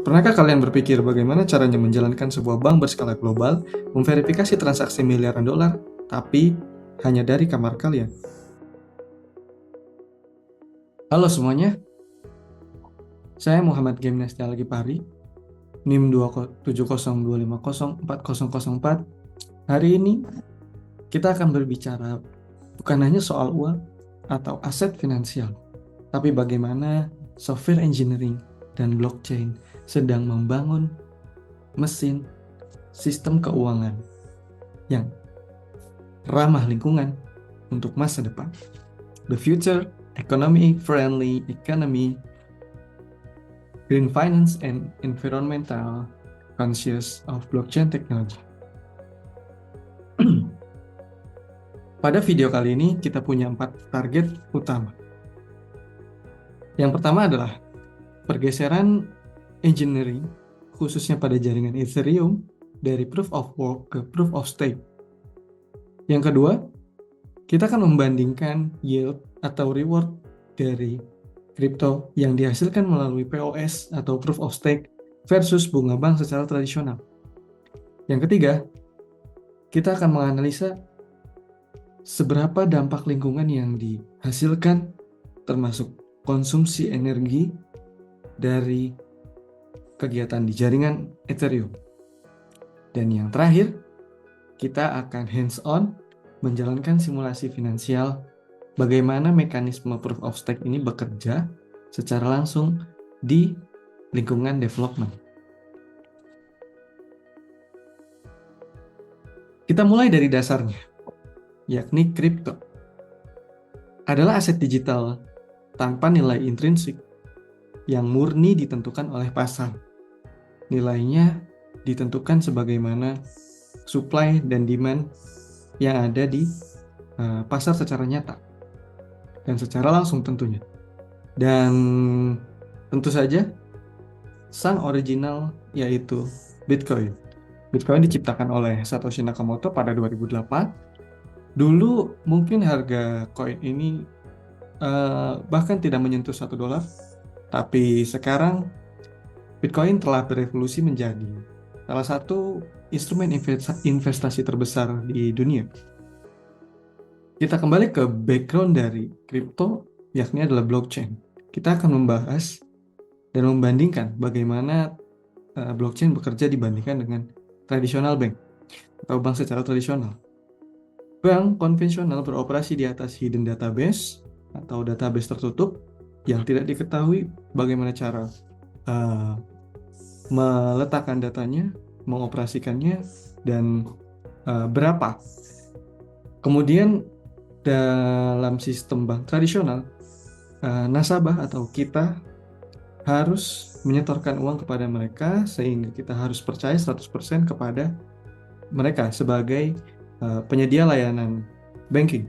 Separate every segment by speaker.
Speaker 1: Pernahkah kalian berpikir bagaimana caranya menjalankan sebuah bank berskala global, memverifikasi transaksi miliaran dolar, tapi hanya dari kamar kalian? Halo semuanya, saya Muhammad Gimnastia Lagi Pari, NIM 270250404. Hari ini kita akan berbicara bukan hanya soal uang atau aset finansial, tapi bagaimana software engineering dan blockchain sedang membangun mesin sistem keuangan yang ramah lingkungan untuk masa depan. The future economy-friendly economy, green finance and environmental conscious of blockchain technology. Pada video kali ini kita punya 4 target utama. Yang pertama adalah pergeseran engineering khususnya pada jaringan Ethereum dari proof of work ke proof of stake. Yang kedua, kita akan membandingkan yield atau reward dari kripto yang dihasilkan melalui POS atau proof of stake versus bunga bank secara tradisional. Yang ketiga, kita akan menganalisa seberapa dampak lingkungan yang dihasilkan termasuk konsumsi energi dari kegiatan di jaringan Ethereum. Dan yang terakhir, kita akan hands-on menjalankan simulasi finansial bagaimana mekanisme proof of stake ini bekerja secara langsung di lingkungan development. Kita mulai dari dasarnya, yakni kripto adalah aset digital tanpa nilai intrinsik yang murni ditentukan oleh pasar. Nilainya ditentukan sebagaimana supply dan demand yang ada di pasar secara nyata dan secara langsung tentunya. Dan tentu saja sang original yaitu Bitcoin. Bitcoin diciptakan oleh Satoshi Nakamoto pada 2008. Dulu mungkin harga koin ini bahkan tidak menyentuh $1, tapi sekarang Bitcoin telah berevolusi menjadi salah satu instrumen investasi terbesar di dunia. Kita kembali ke background dari kripto, yakni adalah blockchain. Kita akan membahas dan membandingkan bagaimana blockchain bekerja dibandingkan dengan tradisional bank atau bank secara tradisional. Bank konvensional beroperasi di atas hidden database atau database tertutup yang tidak diketahui bagaimana cara meletakkan datanya, mengoperasikannya, dan berapa. Kemudian dalam sistem bank tradisional, nasabah atau kita harus menyetorkan uang kepada mereka sehingga kita harus percaya 100% kepada mereka sebagai penyedia layanan banking.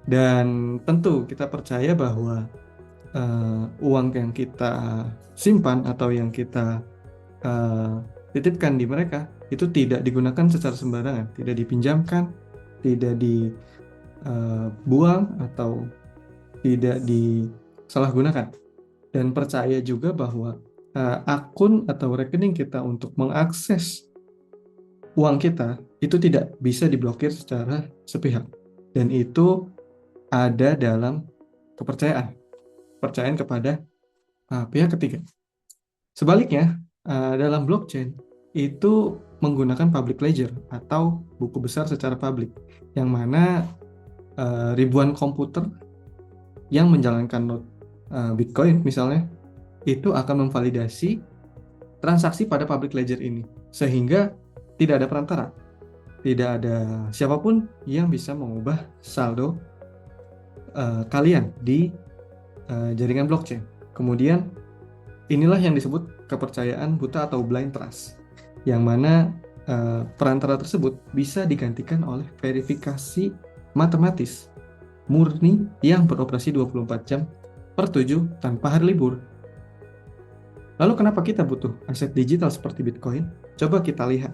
Speaker 1: Dan tentu kita percaya bahwa uang yang kita simpan atau yang kita titipkan di mereka itu tidak digunakan secara sembarangan, tidak dipinjamkan, tidak dibuang atau tidak disalahgunakan. Dan percaya juga bahwa akun atau rekening kita untuk mengakses uang kita itu tidak bisa diblokir secara sepihak, dan itu ada dalam kepercayaan kepada pihak ketiga. Sebaliknya, dalam blockchain itu menggunakan public ledger atau buku besar secara publik, yang mana ribuan komputer yang menjalankan node Bitcoin misalnya itu akan memvalidasi transaksi pada public ledger ini, sehingga tidak ada perantara, tidak ada siapapun yang bisa mengubah saldo kalian di jaringan blockchain. Kemudian inilah yang disebut kepercayaan buta atau blind trust, yang mana perantara tersebut bisa digantikan oleh verifikasi matematis murni yang beroperasi 24 jam per 7 tanpa hari libur. Lalu kenapa kita butuh aset digital seperti Bitcoin? Coba kita lihat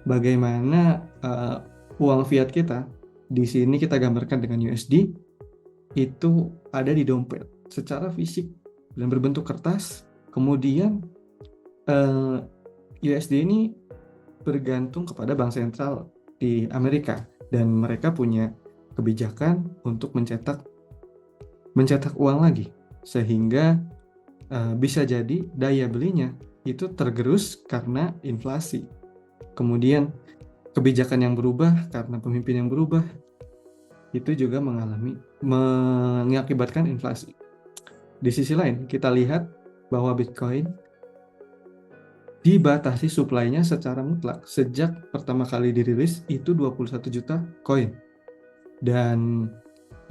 Speaker 1: bagaimana uang fiat kita, di sini kita gambarkan dengan USD, itu ada di dompet secara fisik dan berbentuk kertas, kemudian eh, USD ini bergantung kepada bank sentral di Amerika dan mereka punya kebijakan untuk mencetak uang lagi sehingga bisa jadi daya belinya itu tergerus karena inflasi. Kemudian kebijakan yang berubah karena pemimpin yang berubah itu juga mengakibatkan inflasi. Di sisi lain, kita lihat bahwa Bitcoin dibatasi suplainya secara mutlak. Sejak pertama kali dirilis itu 21 juta koin. Dan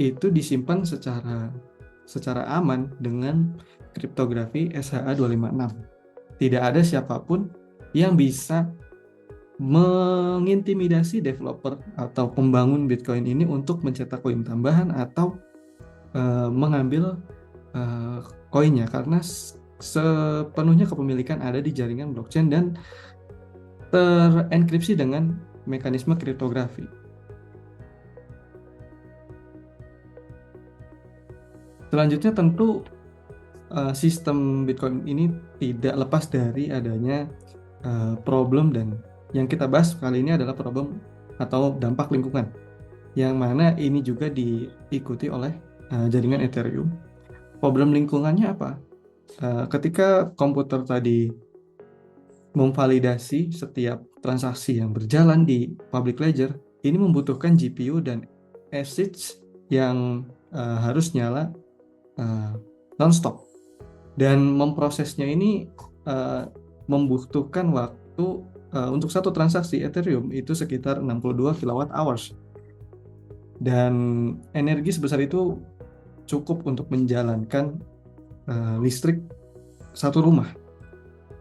Speaker 1: itu disimpan secara aman dengan kriptografi SHA-256. Tidak ada siapapun yang bisa mengintimidasi developer atau pembangun Bitcoin ini untuk mencetak koin tambahan atau mengambil koinnya karena sepenuhnya kepemilikan ada di jaringan blockchain dan terenkripsi dengan mekanisme kriptografi. Selanjutnya tentu sistem Bitcoin ini tidak lepas dari adanya problem, dan yang kita bahas kali ini adalah problem atau dampak lingkungan, yang mana ini juga diikuti oleh jaringan Ethereum. Problem lingkungannya apa? Ketika komputer tadi memvalidasi setiap transaksi yang berjalan di public ledger, ini membutuhkan GPU dan ASICs yang harus nyala non-stop. Dan memprosesnya ini membutuhkan waktu untuk satu transaksi Ethereum itu sekitar 62 kWh. Dan energi sebesar itu cukup untuk menjalankan listrik satu rumah.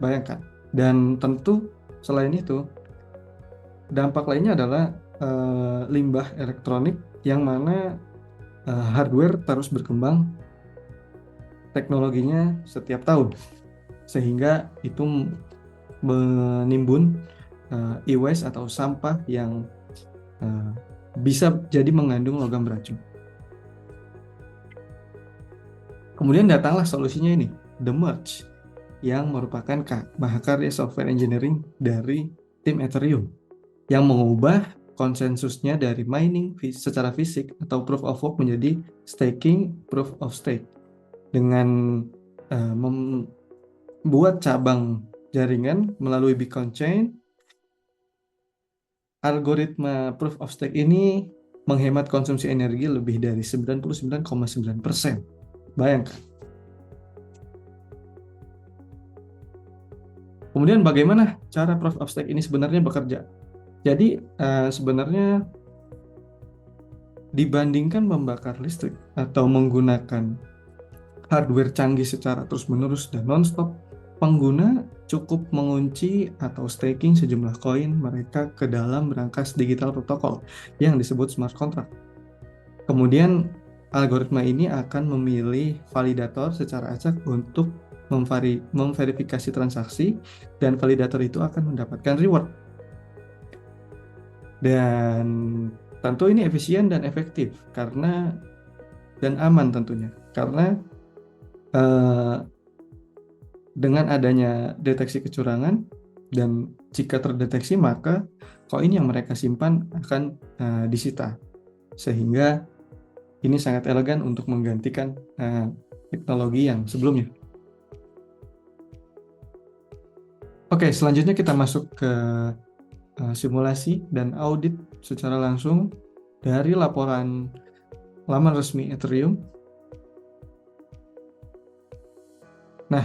Speaker 1: Bayangkan. Dan tentu selain itu, dampak lainnya adalah limbah elektronik yang mana hardware terus berkembang teknologinya setiap tahun, sehingga itu menimbun e-waste atau sampah yang bisa jadi mengandung logam beracun. Kemudian datanglah solusinya ini, The Merge, yang merupakan mahakarya software engineering dari tim Ethereum yang mengubah konsensusnya dari mining secara fisik atau proof of work menjadi staking proof of stake dengan membuat cabang jaringan melalui Bitcoin Chain. Algoritma proof of stake ini menghemat konsumsi energi lebih dari 99,9%. Bayangkan. Kemudian bagaimana cara proof of stake ini sebenarnya bekerja? Jadi sebenarnya dibandingkan membakar listrik atau menggunakan hardware canggih secara terus-menerus dan non-stop, pengguna cukup mengunci atau staking sejumlah koin mereka ke dalam berangkas digital protokol yang disebut smart contract. Kemudian algoritma ini akan memilih validator secara acak untuk memverifikasi transaksi, dan validator itu akan mendapatkan reward. Dan tentu ini efisien dan efektif dan aman tentunya, karena dengan adanya deteksi kecurangan, dan jika terdeteksi maka koin yang mereka simpan akan disita, sehingga ini sangat elegan untuk menggantikan teknologi yang sebelumnya. Oke, selanjutnya kita masuk ke simulasi dan audit secara langsung dari laporan laman resmi Ethereum. Nah,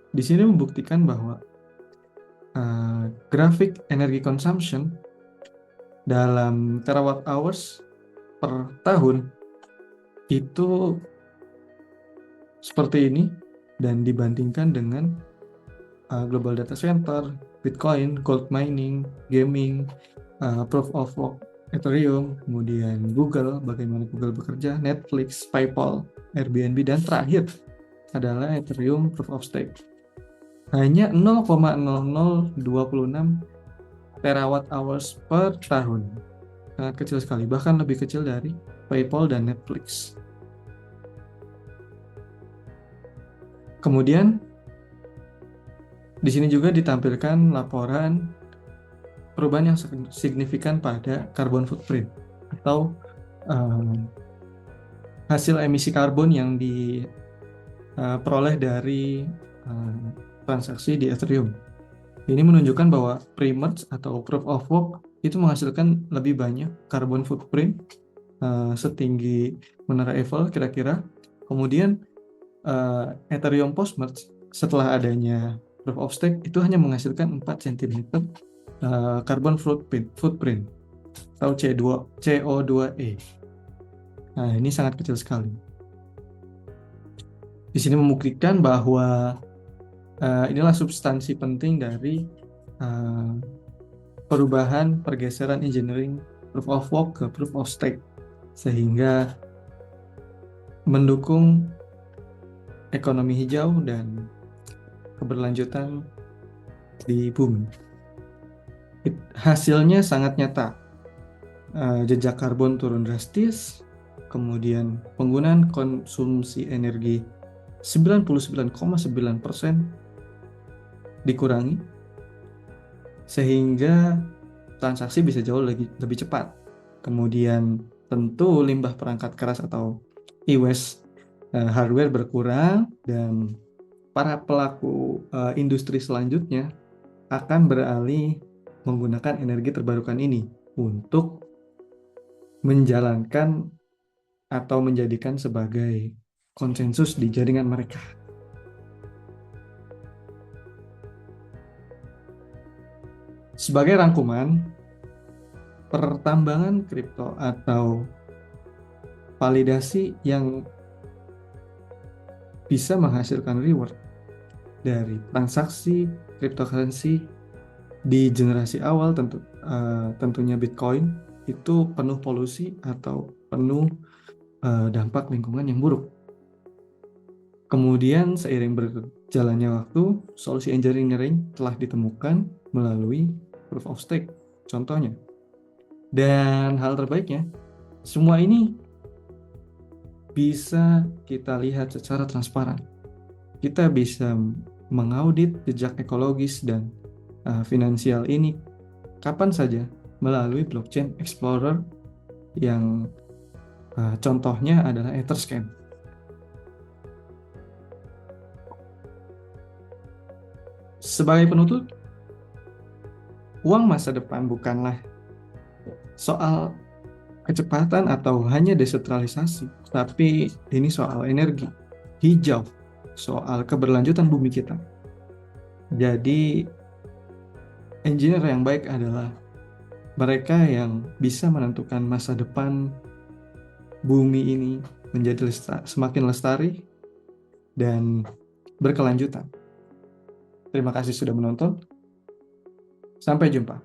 Speaker 1: di sini membuktikan bahwa grafik energi consumption dalam terawatt hours per tahun itu seperti ini, dan dibandingkan dengan global data center, Bitcoin, gold mining, gaming, proof of work Ethereum, kemudian Google, bagaimana Google bekerja, Netflix, PayPal, Airbnb, dan terakhir adalah Ethereum proof of stake. Hanya 0,0026 terawatt hours per tahun. Sangat kecil sekali, bahkan lebih kecil dari PayPal dan Netflix. Kemudian Di sini juga ditampilkan laporan perubahan yang signifikan pada carbon footprint atau hasil emisi karbon yang diperoleh dari eh, transaksi di Ethereum. Ini menunjukkan bahwa pre-merge atau proof of work itu menghasilkan lebih banyak carbon footprint setinggi menara Eiffel kira-kira. Kemudian Ethereum post-merge setelah adanya proof of stake itu hanya menghasilkan 4 cm carbon footprint atau CO2e. Nah, ini sangat kecil sekali. Di sini membuktikan bahwa inilah substansi penting dari perubahan pergeseran engineering proof of work ke proof of stake, sehingga mendukung ekonomi hijau dan keberlanjutan di bumi. Hasilnya sangat nyata. Jejak karbon turun drastis, kemudian penggunaan konsumsi energi 99,9% dikurangi, sehingga transaksi bisa jauh lebih cepat. Kemudian tentu limbah perangkat keras atau e-waste hardware berkurang, dan para pelaku industri selanjutnya akan beralih menggunakan energi terbarukan ini untuk menjalankan atau menjadikan sebagai konsensus di jaringan mereka. Sebagai rangkuman, pertambangan kripto atau validasi yang bisa menghasilkan reward dari transaksi cryptocurrency di generasi awal tentunya Bitcoin itu penuh polusi atau penuh dampak lingkungan yang buruk. Kemudian seiring berjalannya waktu, solusi engineering telah ditemukan melalui proof of stake contohnya. Dan hal terbaiknya, semua ini bisa kita lihat secara transparan. Kita bisa mengaudit jejak ekologis dan finansial ini kapan saja melalui blockchain explorer yang contohnya adalah Etherscan. Sebagai penutup, uang masa depan bukanlah soal kecepatan atau hanya desentralisasi, tapi ini soal energi hijau, soal keberlanjutan bumi kita. Jadi, engineer yang baik adalah mereka yang bisa menentukan masa depan bumi ini menjadi semakin lestari dan berkelanjutan. Terima kasih sudah menonton. Sampai jumpa.